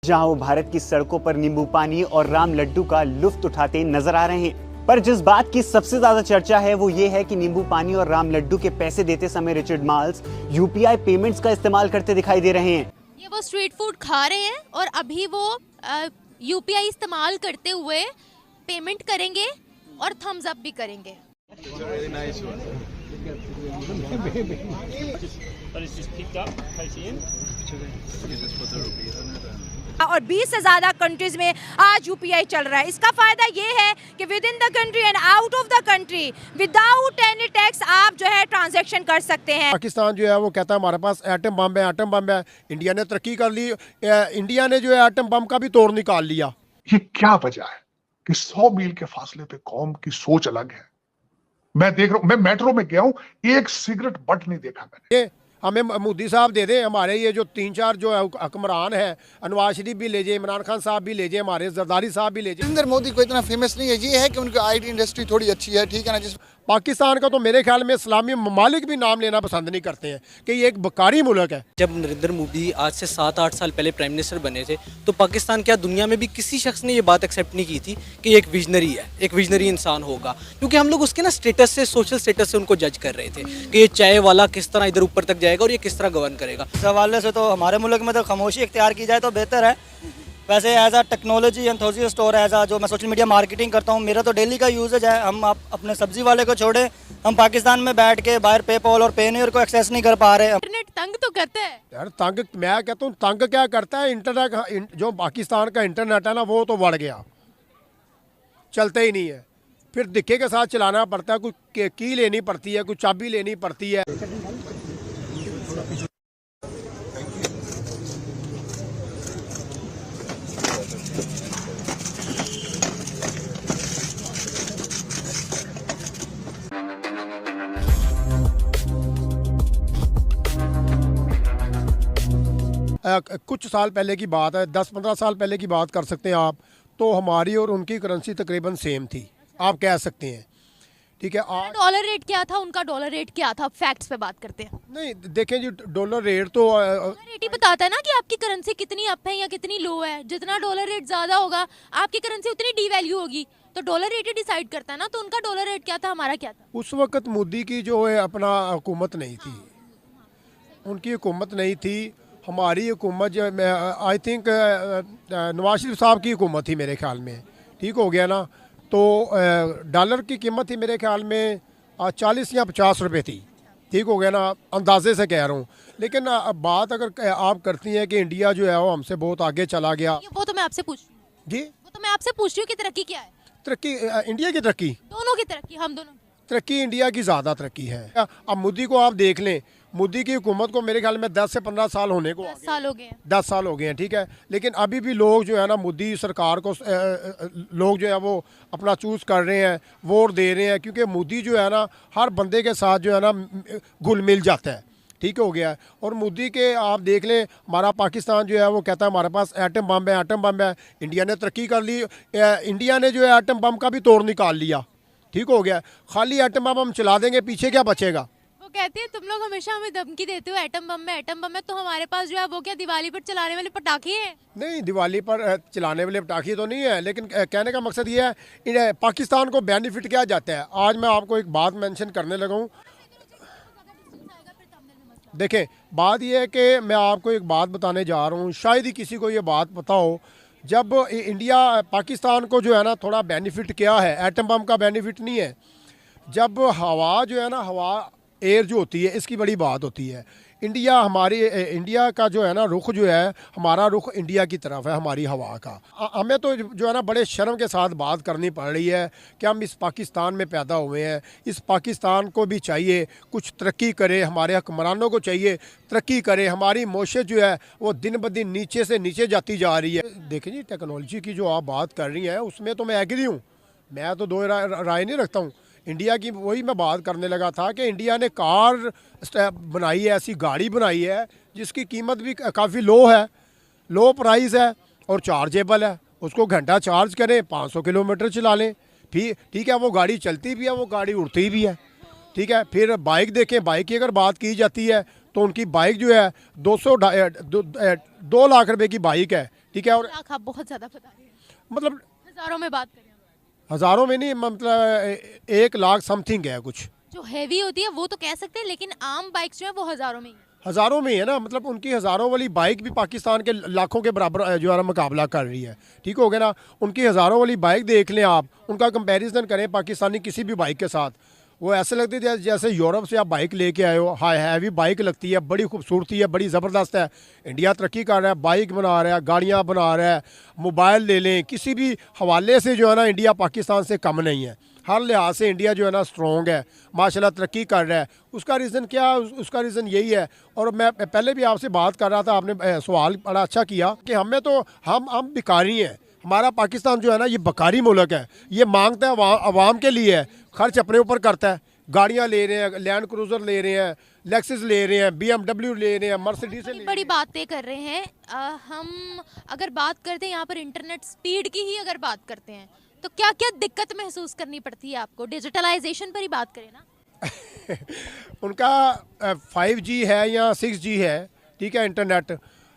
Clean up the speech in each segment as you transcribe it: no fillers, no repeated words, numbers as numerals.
जहां वो भारत की सड़कों पर नींबू पानी और राम लड्डू का लुत्फ उठाते नजर आ रहे हैं। पर जिस बात की सबसे ज्यादा चर्चा है वो ये है कि नींबू पानी और राम लड्डू के पैसे देते समय रिचर्ड मार्ल्स यूपीआई पेमेंट्स का इस्तेमाल करते दिखाई दे रहे हैं। ये वो स्ट्रीट फूड खा रहे हैं और अभी वो यूपीआई इस्तेमाल करते हुए पेमेंट करेंगे और थम्स अप भी करेंगे। और 20 से ज्यादा कंट्रीज में आज यूपीआई चल रहा है। इसका फायदा ये है कि with in the country and out of the country without any tax आप जो है ट्रांजैक्शन कर सकते हैं। पाकिस्तान जो है वो कहता है हमारे पास एटम बम है, एटम बम है। इंडिया ने तरक्की कर ली, इंडिया ने जो है एटम बम का भी तोड़ निकाल लिया। ये क्या वजह है कि 100 मील के फासले पे कौम की सोच अलग है। मैं देख रहा हूं, मैं मेट्रो में गया हूं, एक सिगरेट बट नहीं देखा मैंने। हमें मोदी साहब दे दें, हमारे ये जो 3-4 जो है हुक्मरान है, नवाज शरीफ भी ले जाए, इमरान खान साहब भी ले जाए, हमारे जरदारी साहब भी ले जाए। नरेंद्र मोदी को इतना फेमस नहीं है, ये है कि उनकी आईटी इंडस्ट्री थोड़ी अच्छी है, ठीक है ना। जिस पाकिस्तान का तो मेरे ख्याल में इस्लामी ममालिक भी नाम लेना पसंद नहीं करते हैं कि ये एक बकारी मुल्क है। जब नरेंद्र मोदी आज से 7-8 साल पहले प्राइम मिनिस्टर बने थे तो पाकिस्तान क्या दुनिया में भी किसी शख्स ने ये बात एक्सेप्ट नहीं की थी कि एक विजनरी है, एक विजनरी इंसान होगा, क्योंकि हम लोग उसके ना स्टेटस से, सोशल स्टेटस से उनको जज कर रहे थे कि ये चाय वाला किस तरह इधर ऊपर तक जाएगा और ये किस तरह गवर्न करेगा। इस हवाले से तो हमारे मुल्क में तो खामोशी इख्तियार की जाए तो बेहतर है। वैसे एज आ टेक्नोलॉजी एंथुसियास्ट और एज आ जो मैं सोशल मीडिया मार्केटिंग करता हूँ, मेरा तो डेली का यूजेज है। हम अपने सब्जी वाले को छोड़े, हम पाकिस्तान में बैठ के बाहर पेपॉल और पेनीयर को एक्सेस नहीं कर पा रहे। इंटरनेट तंग तो करता है यार, तंग मैं कहता हूँ, तंग क्या करता है इंटरनेट। जो पाकिस्तान का इंटरनेट है ना वो तो बढ़ गया, चलता ही नहीं है। फिर दिक्के के साथ चलाना पड़ता है, कोई की लेनी पड़ती है, कोई चाबी लेनी पड़ती है। कुछ साल पहले की बात है, 10-15 साल पहले की बात कर सकते हैं आप, तो हमारी और उनकी करेंसी तकरीबन सेम थी, आप कह सकते हैं, ठीक है। डॉलर रेट क्या था, उनका डॉलर रेट क्या था? फैक्ट्स पे बात करते हैं। नहीं देखें जी, डॉलर रेट तो रेट ही बताता है ना कि आपकी करेंसी कितनी अप है या कितनी लो है। जितना डॉलर रेट ज्यादा होगा आपकी करेंसी उतनी डीवैल्यू होगी, तो डॉलर रेट ही डिसाइड करता है ना। तो उनका डॉलर रेट क्या था, हमारा क्या था? उस वक्त मोदी की जो है अपना हुकूमत नहीं थी, उनकी हुकूमत नहीं थी। हमारी हुकूमत जो आई थिंक नवाज शरीफ साहब की हुकूमत थी मेरे ख्याल में, ठीक हो गया ना। तो डॉलर की कीमत थी मेरे ख्याल में 40 या 50 रुपये थी, ठीक हो गया ना, अंदाजे से कह रहा हूँ। लेकिन अब बात अगर आप करती हैं कि इंडिया जो है वो हमसे बहुत आगे चला गया, वो तो मैं आपसे पूछ जी, वो तो मैं आपसे पूछ रही हूँ कि तरक्की क्या है? तरक्की इंडिया की तरक्की, दोनों की तरक्की, हम दोनों तरक्की इंडिया की ज़्यादा तरक्की है। अब मोदी को आप देख लें, मोदी की हुकूमत को मेरे ख्याल में 10 से 15 साल होने को 10 साल हो गए हैं। 10 साल हो गए हैं, ठीक है। लेकिन अभी भी लोग जो है ना मोदी सरकार को लोग जो है वो अपना चूज़ कर रहे हैं, वोट दे रहे हैं, क्योंकि मोदी जो है ना हर बंदे के साथ जो है ना घुल मिल जाता है, ठीक हो गया है। और मोदी के आप देख लें, हमारा पाकिस्तान जो है वो कहता है हमारे पास एटम बम है, एटम बम है। इंडिया ने तरक्की कर ली, इंडिया ने जो है एटम बम का भी तोड़ निकाल लिया, ठीक हो गया। खाली एटम बम हम चला देंगे, पीछे क्या बचेगा? वो कहते हैं तुम लोग हमेशा हमें धमकी देते हो एटम बम में, एटम बम में। तो हमारे पास जो है वो क्या दिवाली पर चलाने वाले पटाखे हैं? नहीं, दिवाली पर चलाने वाले पटाखे तो नहीं है, लेकिन कहने का मकसद ये है पाकिस्तान को बेनिफिट क्या जाता है। आज मैं आपको एक बात मेंशन करने लगा हूँ। देखें, बात यह है कि मैं आपको एक बात बताने जा रहा हूँ, शायद ही किसी को ये बात पता हो। जब इंडिया पाकिस्तान को जो है ना थोड़ा बेनिफिट क्या है, एटम बम का बेनिफिट नहीं है। जब हवा जो है ना, हवा एयर जो होती है, इसकी बड़ी बात होती है। इंडिया का जो है ना रुख जो है, हमारा रुख इंडिया की तरफ है, हमारी हवा का। हमें तो जो है ना बड़े शर्म के साथ बात करनी पड़ रही है कि हम इस पाकिस्तान में पैदा हुए हैं। इस पाकिस्तान को भी चाहिए कुछ तरक्की करे, हमारे हुक्मरानों को चाहिए तरक्की करे। हमारी मोशे जो है वो दिन ब दिन नीचे से नीचे जाती जा रही है। देखें जी, टेक्नोलॉजी की जो आप बात कर रही हैं उसमें तो मैं एग्री हूँ, मैं तो दो राय नहीं रखता हूँ। इंडिया की वही मैं बात करने लगा था कि इंडिया ने कार बनाई है, ऐसी गाड़ी बनाई है जिसकी कीमत भी काफ़ी लो है, लो प्राइस है और चार्जेबल है। उसको घंटा चार्ज करें, 500 किलोमीटर चला लें, फिर ठीक है, वो गाड़ी चलती भी है, वो गाड़ी उड़ती भी है, ठीक है। फिर बाइक देखें, बाइक की अगर बात की जाती है तो उनकी बाइक जो है 2 लाख रुपए की बाइक है, ठीक है। और लाख आप बहुत ज्यादा बता रहे हैं, मतलब हजारों में बात करें हम। हज़ारों में नहीं, मतलब 1 लाख समथिंग है कुछ, जो हैवी होती है वो तो कह सकते हैं, लेकिन आम बाइक्स जो है वो हजारों में ही है। हज़ारों में ही है ना। मतलब उनकी हज़ारों वाली बाइक भी पाकिस्तान के लाखों के बराबर जो है ना मुकाबला कर रही है। ठीक हो गया ना। उनकी हज़ारों वाली बाइक देख लें आप, उनका कंपैरिजन करें पाकिस्तानी किसी भी बाइक के साथ, वो ऐसे लगती है जैसे यूरोप से आप बाइक लेके आए हो। हाई हैवी बाइक लगती है, बड़ी खूबसूरती है, बड़ी ज़बरदस्त है। इंडिया तरक्की कर रहा है, बाइक बना रहा है, गाड़ियाँ बना रहा है, मोबाइल ले लें, किसी भी हवाले से जो है ना इंडिया पाकिस्तान से कम नहीं है। हर लिहाज से इंडिया जो है ना स्ट्रॉन्ग है, माशाल्लाह तरक्की कर रहा है। उसका रीज़न क्या? उसका रीज़न यही है। और मैं पहले भी आपसे बात कर रहा था, आपने सवाल बड़ा अच्छा किया कि हमें तो हम भिखारी हैं। हमारा पाकिस्तान जो है ना ये बकारी मुल्क है, ये मांगता है अवाम के लिए है, खर्च अपने ऊपर करता है। गाड़ियाँ ले रहे हैं, लैंड क्रूज़र ले रहे हैं, लेक्सिस ले रहे हैं, BMW ले रहे हैं, मर्सिडीज ले रहे हैं। बड़ी बातें कर रहे हैं। हम अगर बात करते हैं यहाँ पर इंटरनेट स्पीड की ही अगर बात करते हैं तो क्या क्या दिक्कत महसूस करनी पड़ती है आपको? डिजिटलाइजेशन पर ही बात करें ना। उनका 5G है या 6G है, ठीक है, इंटरनेट।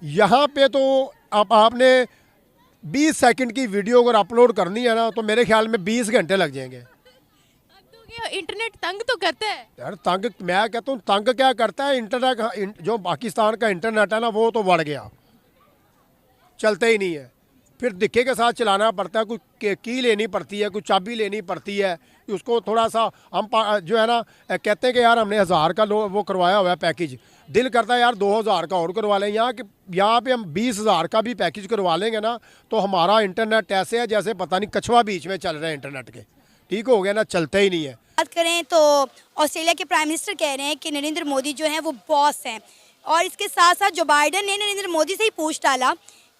यहाँ पे तो आपने 20 सेकंड की वीडियो अगर अपलोड करनी है ना तो मेरे ख्याल में 20 घंटे लग जाएंगे। इंटरनेट तंग तो करता है यार तंग, मैं कहता हूँ तंग क्या करता है इंटरनेट। जो पाकिस्तान का इंटरनेट है ना वो तो बढ़ गया, चलते ही नहीं है। फिर दिक्के के साथ चलाना पड़ता है, कोई की लेनी पड़ती है, कोई चाबी लेनी पड़ती है। उसको थोड़ा सा हम जो है ना कहते हैं कि यार हमने 1000 का वो करवाया हुआ है पैकेज, दिल करता है यार 2000 का और करवा लें। यहाँ पे हम 20,000 का भी पैकेज करवा लेंगे ना तो हमारा इंटरनेट ऐसे है जैसे पता नहीं कछुआ बीच में चल रहे हैं इंटरनेट के। ठीक हो गया ना, चलते ही नहीं है। बात करें तो ऑस्ट्रेलिया के प्राइम मिनिस्टर कह रहे हैं कि नरेंद्र मोदी जो हैं वो बॉस हैं, और इसके साथ साथ जो बाइडेन ने नरेंद्र मोदी से ही पूछ डाला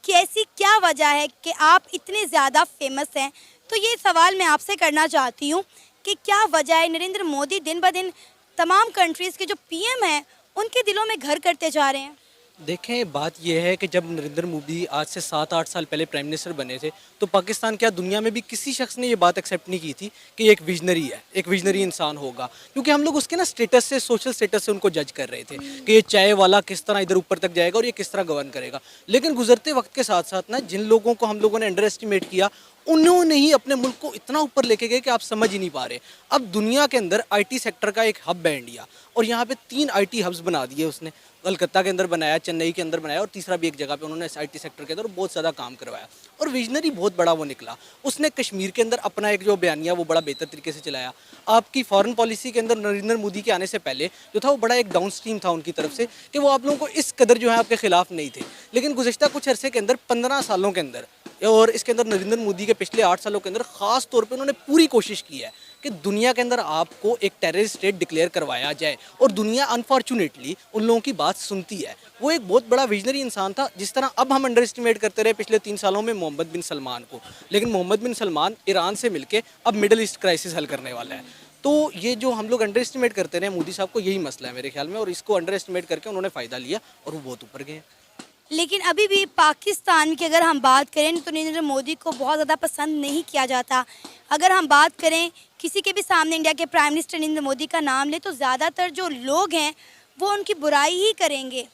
कि ऐसी क्या वजह है कि आप इतने ज़्यादा फेमस हैं। तो ये सवाल मैं आपसे करना चाहती हूँ कि क्या वजह है नरेंद्र मोदी दिन ब दिन तमाम कंट्रीज़ के जो PM हैं उनके दिलों में घर करते जा रहे हैं? देखें, बात यह है कि जब नरेंद्र मोदी आज से 7-8 साल पहले प्राइम मिनिस्टर बने थे तो पाकिस्तान क्या दुनिया में भी किसी शख्स ने ये बात एक्सेप्ट नहीं की थी कि एक विजनरी है, एक विजनरी इंसान होगा। क्योंकि हम लोग उसके ना स्टेटस से, सोशल स्टेटस से उनको जज कर रहे थे कि ये चाय वाला किस तरह इधर ऊपर तक जाएगा और ये किस तरह गवर्न करेगा। लेकिन गुजरते वक्त के साथ साथ ना जिन लोगों को हम लोगों ने अंडर एस्टिमेट किया उन्होंने ही अपने मुल्क को इतना ऊपर लेके गए कि आप समझ ही नहीं पा रहे। अब दुनिया के अंदर IT सेक्टर का एक हब है इंडिया, और यहाँ पे 3 IT हब्स बना दिए उसने। कलकत्ता के अंदर बनाया, चेन्नई के अंदर बनाया, और तीसरा भी एक जगह पे उन्होंने IT सेक्टर के अंदर बहुत ज़्यादा काम करवाया। और विजनरी बहुत बड़ा वो निकला। उसने कश्मीर के अंदर अपना एक जो बयानिया वो बड़ा बेहतर तरीके से चलाया। आपकी फॉरेन पॉलिसी के अंदर नरेंद्र मोदी के आने से पहले जो था वो बड़ा एक डाउन स्ट्रीम था उनकी तरफ से कि वो आप लोगों को इस कदर जो है आपके खिलाफ नहीं थे। लेकिन गुज़श्ता कुछ अरसे के अंदर 15 सालों के अंदर और इसके अंदर नरेंद्र मोदी के पिछले 8 सालों के अंदर ख़ास तौर पे उन्होंने पूरी कोशिश की है कि दुनिया के अंदर आपको एक टेररिस्ट स्टेट डिक्लेयर करवाया जाए, और दुनिया अनफॉर्चुनेटली उन लोगों की बात सुनती है। वो एक बहुत बड़ा विजनरी इंसान था। जिस तरह अब हम अंडर एस्टिमेट करते रहे पिछले 3 सालों में मोहम्मद बिन सलमान को, लेकिन मोहम्मद बिन सलमान ईरान से मिलके अब मिडल ईस्ट क्राइसिस हल करने वाला है। तो ये जो हम लोग अंडर एस्टिमेट करते रहे मोदी साहब को, यही मसला है मेरे ख्याल में, और इसको अंडर एस्टिमेट करके उन्होंने फ़ायदा लिया और वो बहुत ऊपर गए। लेकिन अभी भी पाकिस्तान की अगर हम बात करें तो नरेंद्र मोदी को बहुत ज़्यादा पसंद नहीं किया जाता। अगर हम बात करें किसी के भी सामने इंडिया के प्राइम मिनिस्टर नरेंद्र मोदी का नाम ले तो ज़्यादातर जो लोग हैं वो उनकी बुराई ही करेंगे।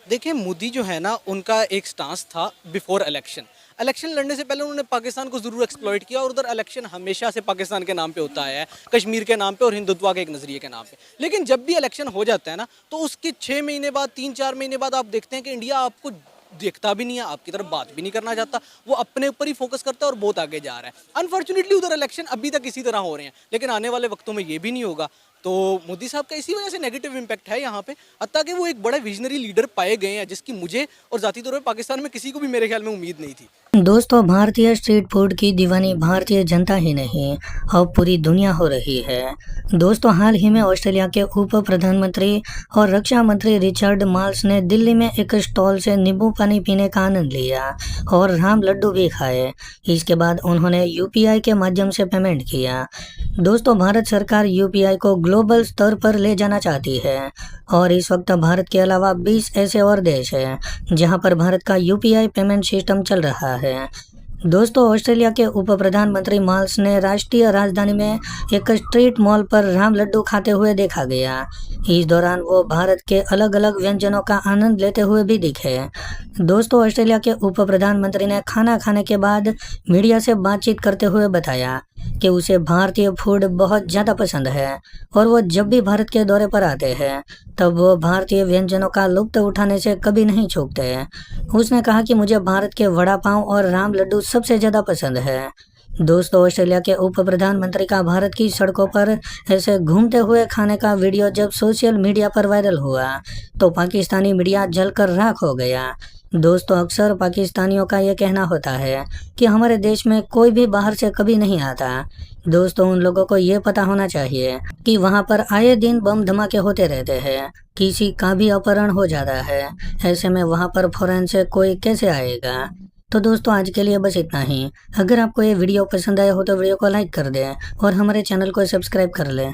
देखिए, मोदी जो है ना उनका एक स्टांस था बिफोर इलेक्शन लड़ने से पहले उन्होंने पाकिस्तान को ज़रूर एक्सप्लॉइट किया, और उधर इलेक्शन हमेशा से पाकिस्तान के नाम पे होता है, कश्मीर के नाम पे और हिंदुत्व के एक नज़रिए के नाम पे। लेकिन जब भी इलेक्शन हो जाता है ना तो उसके 6 महीने बाद, 3-4 महीने बाद आप देखते हैं कि इंडिया आपको देखता भी नहीं है, आपकी तरफ बात भी नहीं करना चाहता, वो अपने ऊपर ही फोकस करता है और बहुत आगे जा रहा है। अनफॉर्चुनेटली उधर इलेक्शन अभी तक इसी तरह हो रहे हैं, लेकिन आने वाले वक्तों में ये भी नहीं होगा। तो मोदी साहब का इसी वजह से नेगेटिव इम्पैक्ट है यहाँ पे, हत्ता कि वो एक बड़े विजनरी लीडर पाए गए हैं जिसकी मुझे और ज़ाती तौर पर पाकिस्तान में किसी को भी मेरे ख्याल में उम्मीद नहीं थी। दोस्तों, भारतीय स्ट्रीट फूड की दीवानी भारतीय जनता ही नहीं अब पूरी दुनिया हो रही है। दोस्तों, हाल ही में ऑस्ट्रेलिया के उप प्रधानमंत्री और रक्षा मंत्री रिचर्ड माल्स ने दिल्ली में एक स्टॉल से नींबू पानी पीने का आनंद लिया और राम लड्डू भी खाए। इसके बाद उन्होंने UPI के माध्यम से पेमेंट किया। दोस्तों, भारत सरकार UPI को ग्लोबल स्तर पर ले जाना चाहती है, और इस वक्त भारत के अलावा 20 ऐसे और देश हैं जहां पर भारत का UPI पेमेंट सिस्टम चल रहा है। दोस्तों, ऑस्ट्रेलिया के उप प्रधानमंत्री माल्स ने राष्ट्रीय राजधानी में एक स्ट्रीट मॉल पर राम लड्डू खाते हुए देखा गया। इस दौरान वो भारत के अलग अलग व्यंजनों का आनंद लेते हुए भी दिखे। दोस्तों, ऑस्ट्रेलिया के उप प्रधानमंत्री ने खाना खाने के बाद मीडिया से बातचीत करते हुए बताया कि उसे भारतीय फूड बहुत ज़्यादा पसंद है और वो जब भी भारत के दौरे पर आते हैं तब वो भारतीय व्यंजनों का लुत्फ उठाने से कभी नहीं चूकते। उसने कहा कि मुझे भारत के वड़ा पाव और राम लड्डू सबसे ज़्यादा पसंद है। दोस्तों, ऑस्ट्रेलिया के उप प्रधानमंत्री का भारत की सड़कों पर ऐसे घूमते हुए खाने का वीडियो जब सोशल मीडिया पर वायरल हुआ तो पाकिस्तानी मीडिया जलकर राख हो गया। दोस्तों, अक्सर पाकिस्तानियों का ये कहना होता है कि हमारे देश में कोई भी बाहर से कभी नहीं आता। दोस्तों, उन लोगों को ये पता होना चाहिए कि वहाँ पर आए दिन बम धमाके होते रहते हैं, किसी का भी अपहरण हो जाता है। ऐसे में वहाँ पर फौरन से कोई कैसे आएगा। तो दोस्तों, आज के लिए बस इतना ही। अगर आपको ये वीडियो पसंद आया हो तो वीडियो को लाइक कर दें और हमारे चैनल को सब्सक्राइब कर लें।